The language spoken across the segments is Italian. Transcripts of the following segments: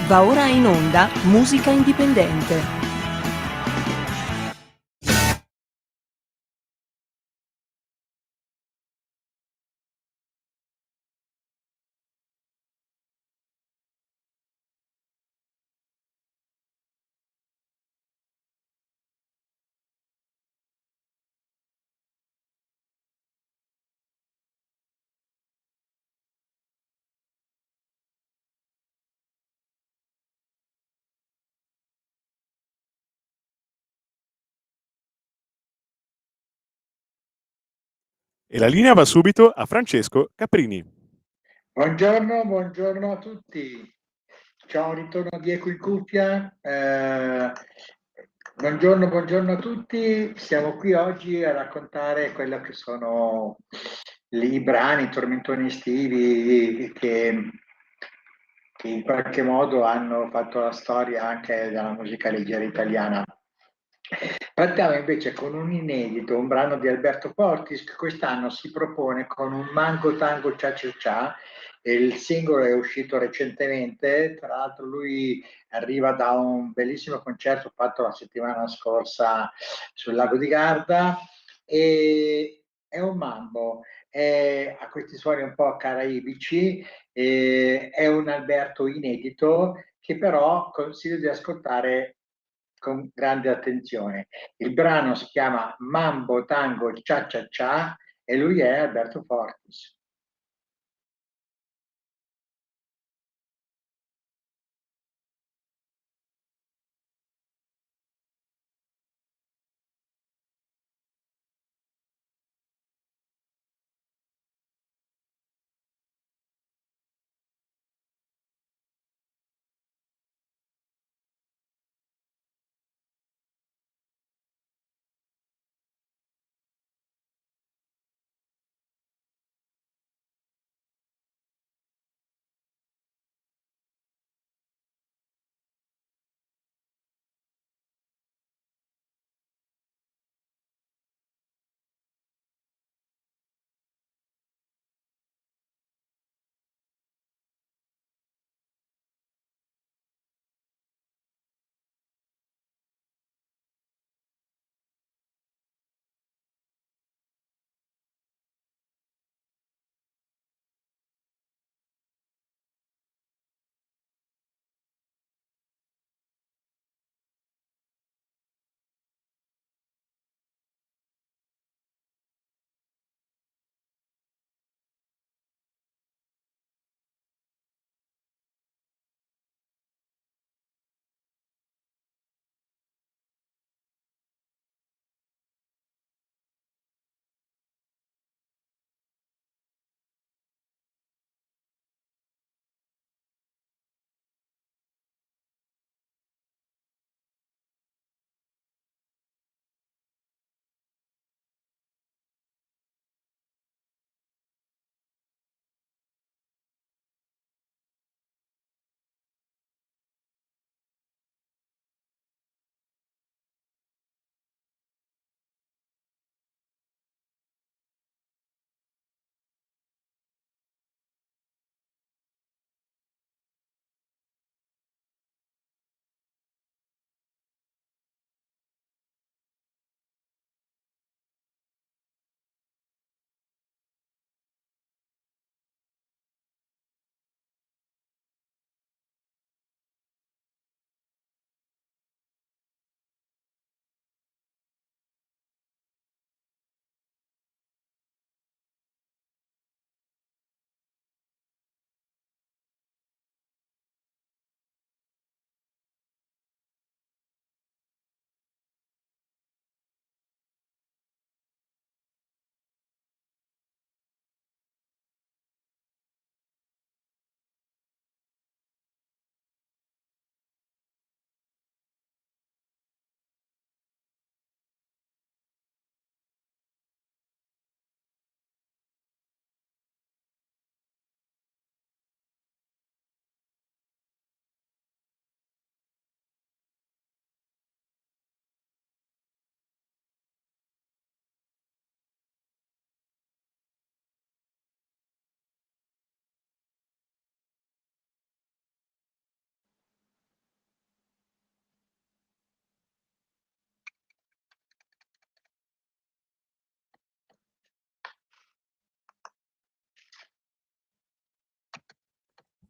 Va ora in onda Musica Indipendente. E la linea va subito a Francesco Caprini. Buongiorno a tutti. Ciao, ritorno di Eco in cuffia. Buongiorno a tutti. Siamo qui oggi a raccontare quello che sono i brani, i tormentoni estivi che in qualche modo hanno fatto la storia anche della musica leggera italiana. Partiamo invece con un inedito, un brano di Alberto Fortis che quest'anno si propone con un Mango Tango Cia Cia Cia. Il singolo è uscito recentemente, tra l'altro lui arriva da un bellissimo concerto fatto la settimana scorsa sul lago di Garda e è un mambo, ha questi suoni un po' caraibici, è un Alberto inedito che però consiglio di ascoltare con grande attenzione. Il brano si chiama Mambo Tango Cia Cia Cia e lui è Alberto Fortis.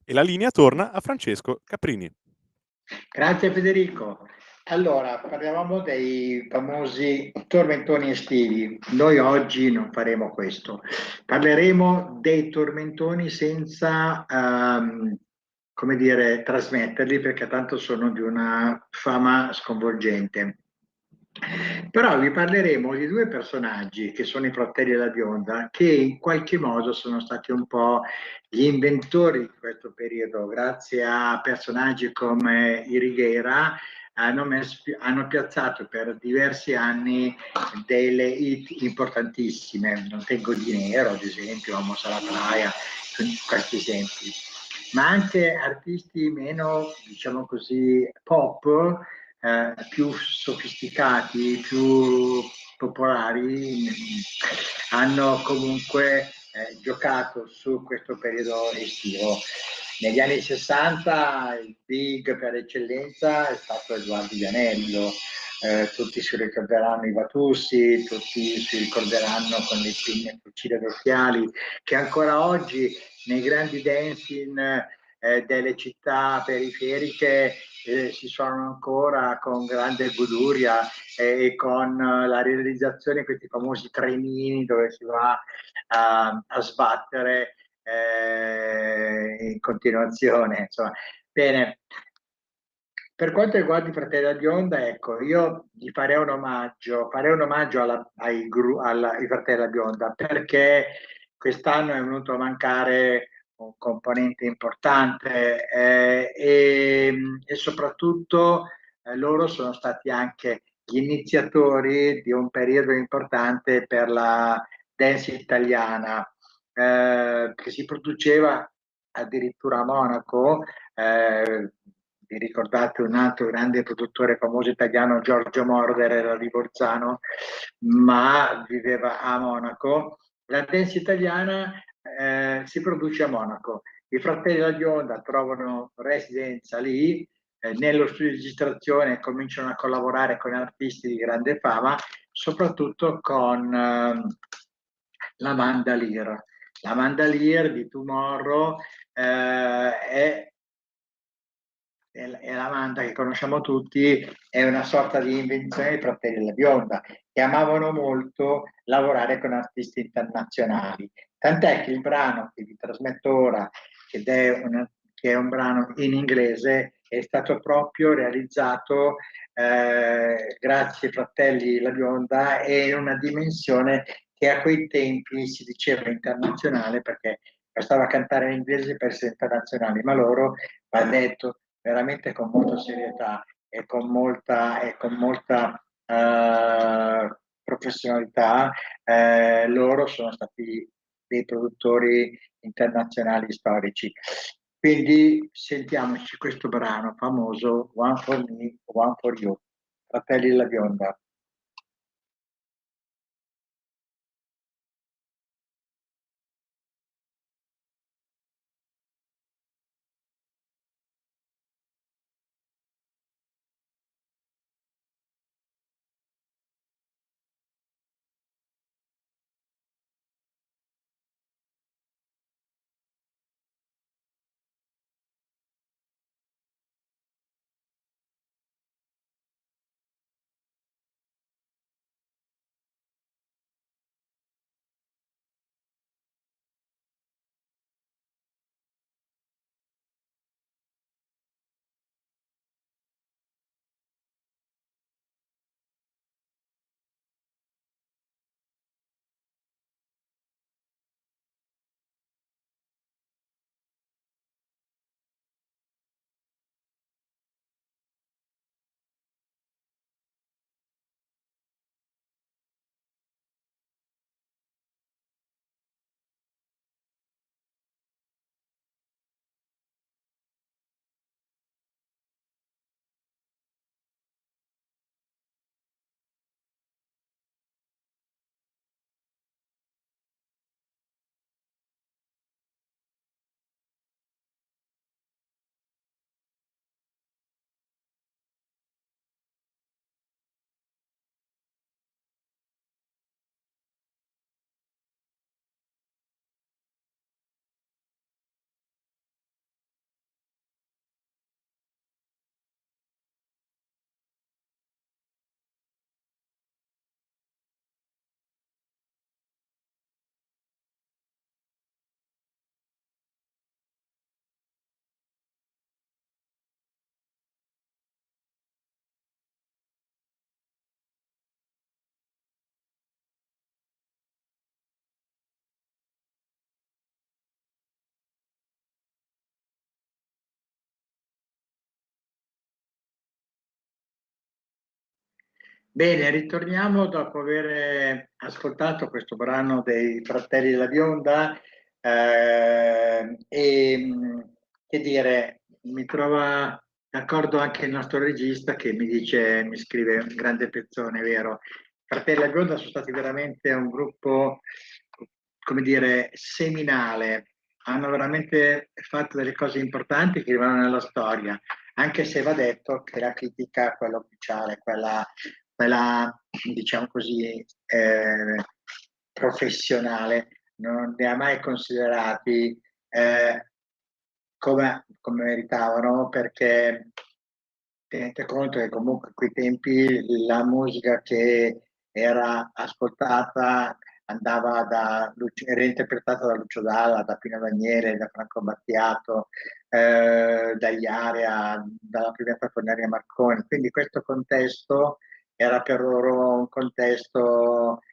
E la linea torna a Francesco Caprini. Grazie Federico. Allora, parlavamo dei famosi tormentoni estivi. Noi oggi non faremo questo. Parleremo dei tormentoni senza, come dire, trasmetterli perché tanto sono di una fama sconvolgente. Però vi parleremo di due personaggi che sono i fratelli della Bionda, che in qualche modo sono stati un po' gli inventori di questo periodo, grazie a personaggi come Irighiera, hanno piazzato per diversi anni delle hit importantissime. Non tengo di nero, ad esempio, Amo Sarà Praia, questi esempi. Ma anche artisti meno, diciamo così, pop, più sofisticati, più popolari, hanno comunque giocato su questo periodo estivo. Negli anni 60 il big per eccellenza è stato Edoardo Vianello, tutti si ricorderanno i Vatussi, tutti si ricorderanno con le pinne fucile ad occhiali, che ancora oggi nei grandi dancing delle città periferiche si suonano ancora con grande goduria e con la realizzazione di questi famosi trenini dove si va a sbattere in continuazione. Insomma. Bene, per quanto riguarda i Fratelli da Bionda, ecco, io gli farei un omaggio ai Fratelli da Bionda perché quest'anno è venuto a mancare un componente importante e soprattutto loro sono stati anche gli iniziatori di un periodo importante per la dance italiana che si produceva addirittura a Monaco. Vi ricordate un altro grande produttore famoso italiano, Giorgio Moroder, era di Bolzano, ma viveva a Monaco. La dance italiana si produce a Monaco. I fratelli della Bionda trovano residenza lì, nello studio di registrazione cominciano a collaborare con artisti di grande fama, soprattutto con la Mandalier. La Mandalier di Tomorrow è la Manda che conosciamo tutti, è una sorta di invenzione dei fratelli della Bionda, che amavano molto lavorare con artisti internazionali. Tant'è che il brano che vi trasmetto ora, che è un brano in inglese, è stato proprio realizzato grazie ai fratelli La Bionda e in una dimensione che a quei tempi si diceva internazionale perché bastava cantare in inglese per essere internazionali, ma loro, va detto, veramente con molta serietà e con molta professionalità, loro sono stati dei produttori internazionali storici. Quindi sentiamoci questo brano famoso, One for Me, One for You, Fratelli della Bionda. Bene, ritorniamo dopo aver ascoltato questo brano dei Fratelli della Bionda che dire, mi trova d'accordo anche il nostro regista che mi dice, mi scrive un grande pezzone, vero? I Fratelli della Bionda sono stati veramente un gruppo, come dire, seminale, hanno veramente fatto delle cose importanti che rimangono nella storia, anche se va detto che la critica, quella ufficiale, quella diciamo così, professionale, non li ha mai considerati come meritavano, perché tenete conto che comunque a quei tempi la musica che era ascoltata era interpretata da Lucio Dalla, da Pino Daniele, da Franco Battiato, dagli Area, dalla prima Fornaria Marconi. Quindi questo contesto era per loro un contesto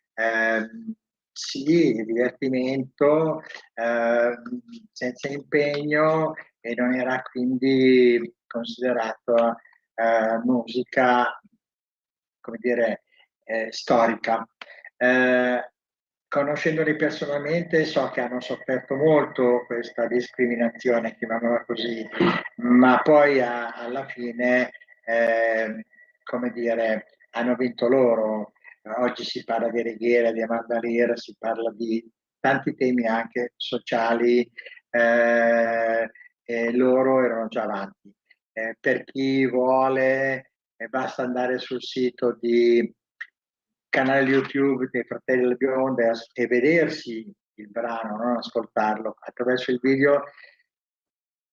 sì, di divertimento, senza impegno e non era quindi considerato musica, come dire, storica. Eh, Conoscendoli personalmente so che hanno sofferto molto questa discriminazione, chiamiamola così, ma poi alla fine, come dire, hanno vinto loro. Oggi si parla di Righiera, di Amanda Lear, si parla di tanti temi anche sociali, e loro erano già avanti. Per chi vuole, basta andare sul sito di canale YouTube dei Fratelli del Bionda e vedersi il brano, non ascoltarlo. Attraverso il video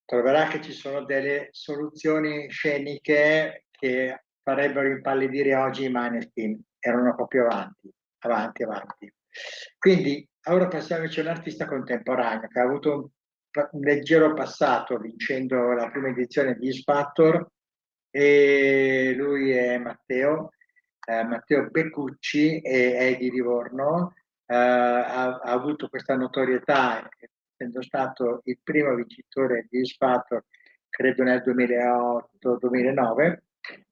troverà che ci sono delle soluzioni sceniche che farebbero impallidire oggi i Maneskin. Erano proprio avanti, avanti, avanti. Quindi ora passiamoci a un artista contemporaneo che ha avuto un leggero passato vincendo la prima edizione di X Factor, e lui è Matteo Beccucci, e è di Livorno. Ha avuto questa notorietà essendo stato il primo vincitore di X Factor, credo nel 2008-2009,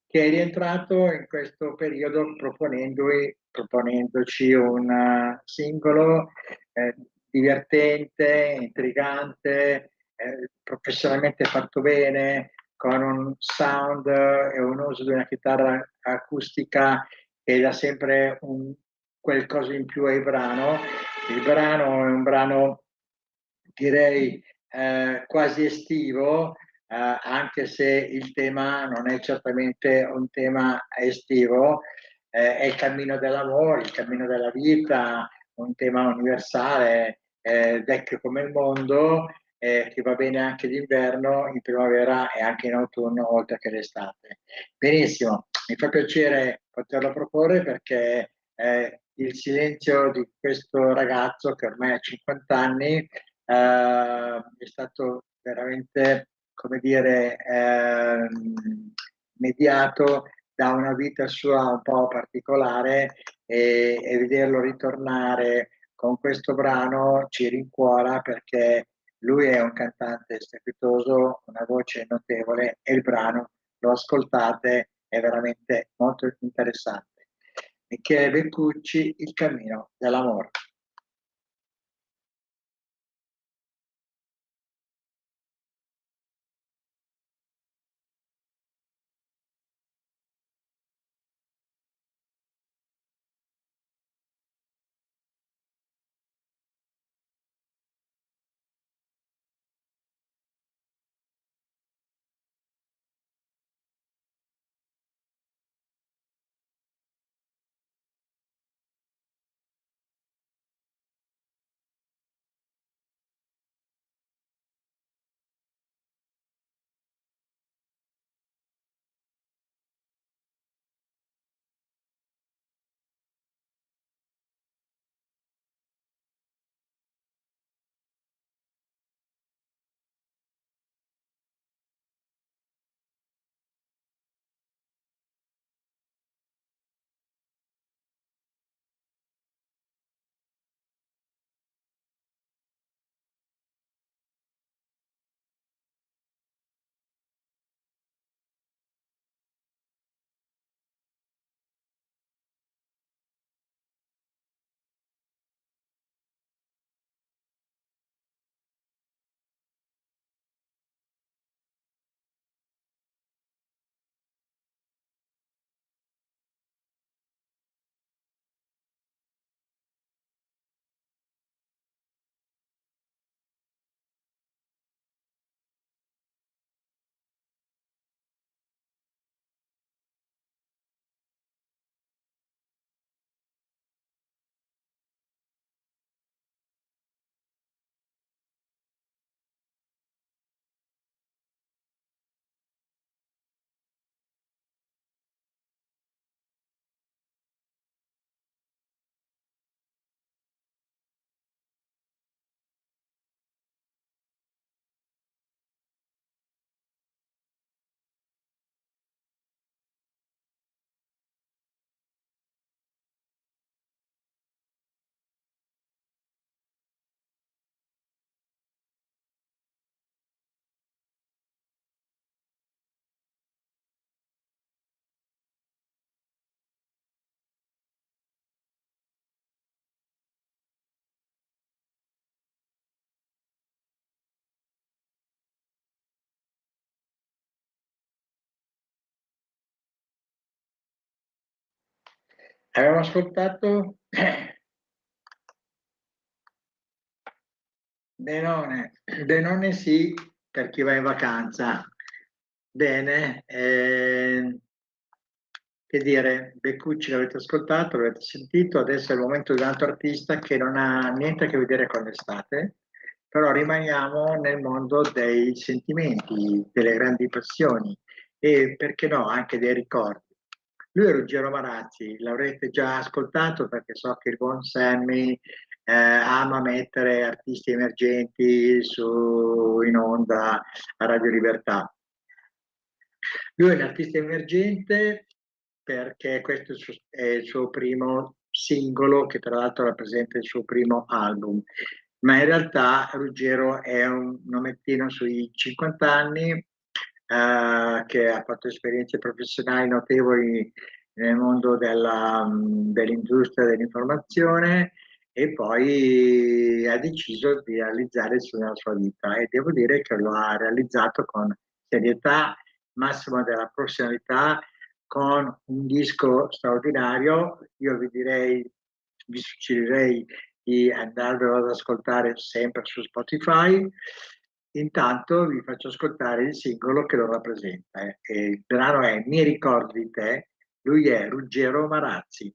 che è rientrato in questo periodo proponendoci un singolo divertente, intrigante, professionalmente fatto bene, con un sound e un uso di una chitarra acustica che dà sempre qualcosa in più al brano. Il brano è un brano, direi, quasi estivo, anche se il tema non è certamente un tema estivo, è il cammino dell'amore, il cammino della vita, un tema universale, vecchio come il mondo, che va bene anche d'inverno, in primavera e anche in autunno, oltre che d'estate. Benissimo, mi fa piacere poterlo proporre perché il silenzio di questo ragazzo che ormai ha 50 anni è stato veramente, come dire, mediato da una vita sua un po' particolare, e vederlo ritornare con questo brano ci rincuora perché lui è un cantante strepitoso, una voce notevole e il brano, lo ascoltate, è veramente molto interessante. Michele Beccucci, Il cammino dell'amore. Abbiamo ascoltato Denone sì, per chi va in vacanza. Bene, che dire, Beccucci l'avete ascoltato, l'avete sentito, adesso è il momento di un altro artista che non ha niente a che vedere con l'estate, però rimaniamo nel mondo dei sentimenti, delle grandi passioni e perché no, anche dei ricordi. Lui è Ruggero Marazzi, l'avrete già ascoltato perché so che il buon Sammy ama mettere artisti emergenti in onda a Radio Libertà. Lui è un artista emergente perché questo è il suo primo singolo, che tra l'altro rappresenta il suo primo album. Ma in realtà Ruggero è un omettino sui 50 anni, che ha fatto esperienze professionali notevoli nel mondo dell'industria dell'informazione e poi ha deciso di realizzare il sogno della sua vita e devo dire che lo ha realizzato con serietà, massima della professionalità, con un disco straordinario. Io vi suggerirei di andarvelo ad ascoltare sempre su Spotify. Intanto vi faccio ascoltare il singolo che lo rappresenta. E il brano è Mi ricordo di te, lui è Ruggero Marazzi.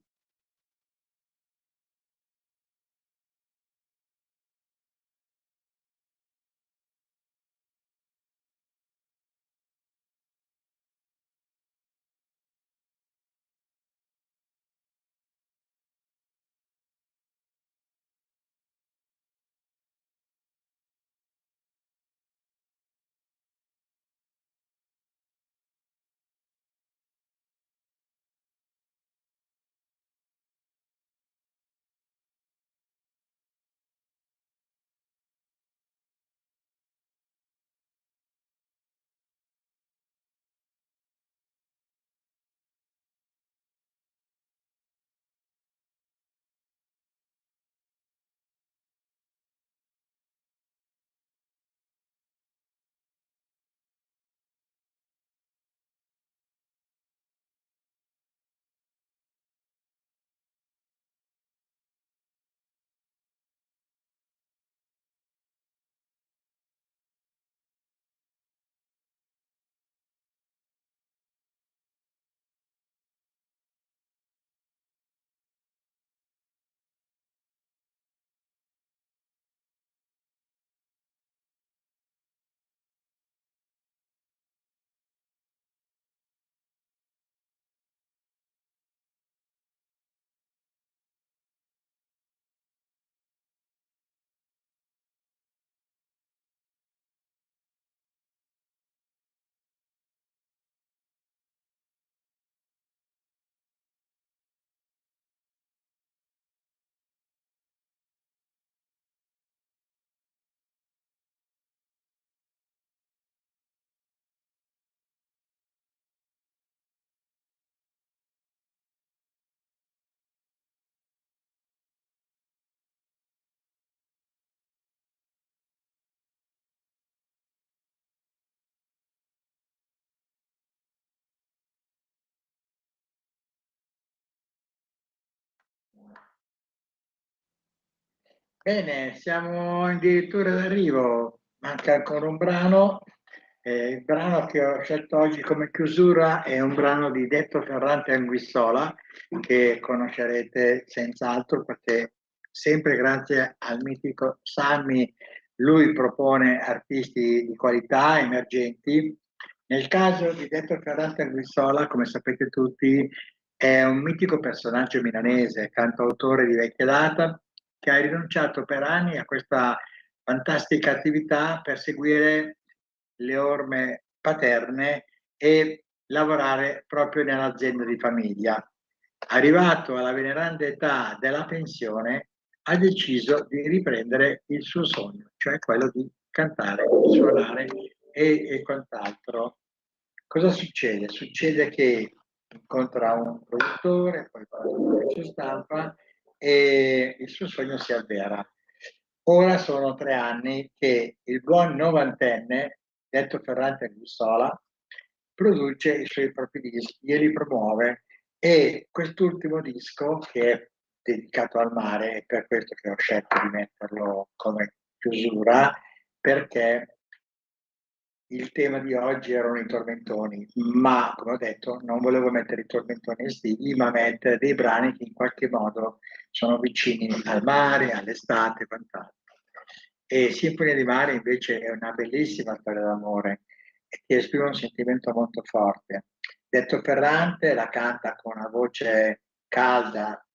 Bene, siamo addirittura d'arrivo, manca ancora un brano. Il brano che ho scelto oggi come chiusura è un brano di Detto Ferrante Anguissola, che conoscerete senz'altro perché sempre grazie al mitico Sammy lui propone artisti di qualità emergenti. Nel caso di Detto Ferrante Anguissola, come sapete tutti, è un mitico personaggio milanese, cantautore di vecchia data, che ha rinunciato per anni a questa fantastica attività per seguire le orme paterne e lavorare proprio nell'azienda di famiglia. Arrivato alla veneranda età della pensione, ha deciso di riprendere il suo sogno, cioè quello di cantare, di suonare e quant'altro. Cosa succede? Succede che incontra un produttore, poi fa un ufficio stampa e il suo sogno si avvera. Ora sono 3 anni che il buon novantenne, detto Ferrante Gussola, produce i suoi propri dischi e li promuove E quest'ultimo disco, che è dedicato al mare, è per questo che ho scelto di metterlo come chiusura, perché il tema di oggi erano i tormentoni, ma come ho detto non volevo mettere i tormentoni estivi, ma mettere dei brani che in qualche modo sono vicini al mare, all'estate e quant'altro. E Sinfonia di Mare invece è una bellissima storia d'amore e che esprime un sentimento molto forte. Detto Ferrante la canta con una voce calda,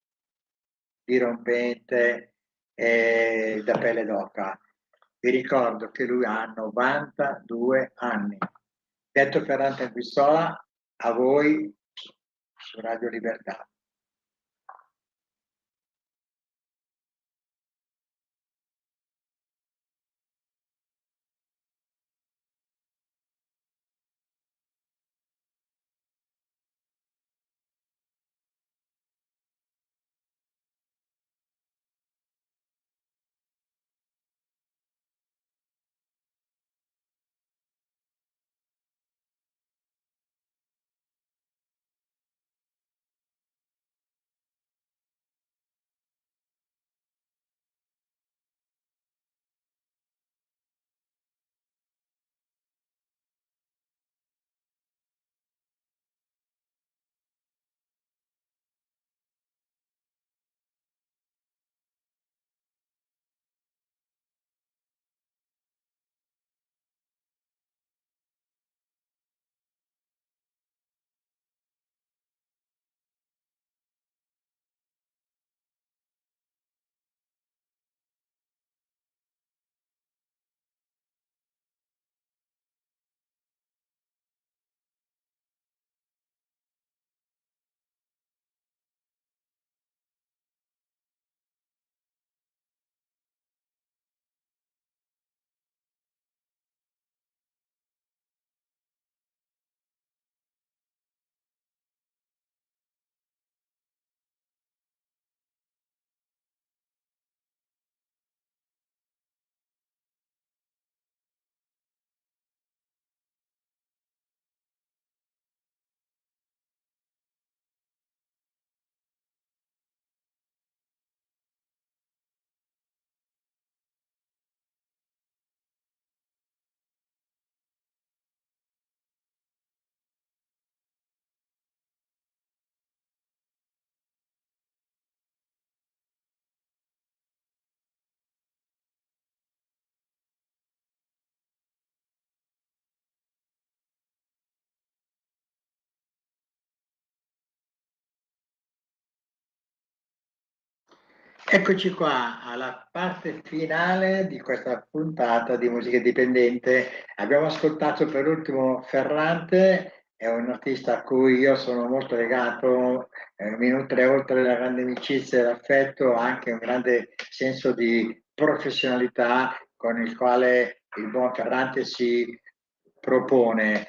dirompente e da pelle d'oca. Vi ricordo che lui ha 92 anni. Detto Ferrante Anguissola, a voi su Radio Libertà. Eccoci qua alla parte finale di questa puntata di musica indipendente. Abbiamo ascoltato per ultimo Ferrante, è un artista a cui io sono molto legato, mi nutre oltre la grande amicizia e l'affetto anche un grande senso di professionalità con il quale il buon Ferrante si propone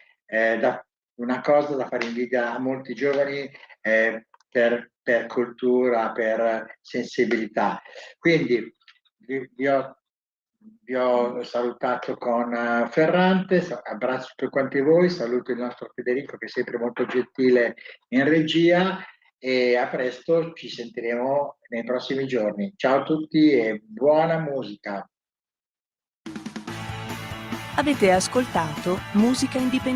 una cosa da fare invidia a molti giovani per cultura, per sensibilità. Quindi vi ho salutato con Ferrante, abbraccio per quanti voi, saluto il nostro Federico che è sempre molto gentile in regia e a presto, ci sentiremo nei prossimi giorni. Ciao a tutti e buona musica. Avete ascoltato Musica Indipendente.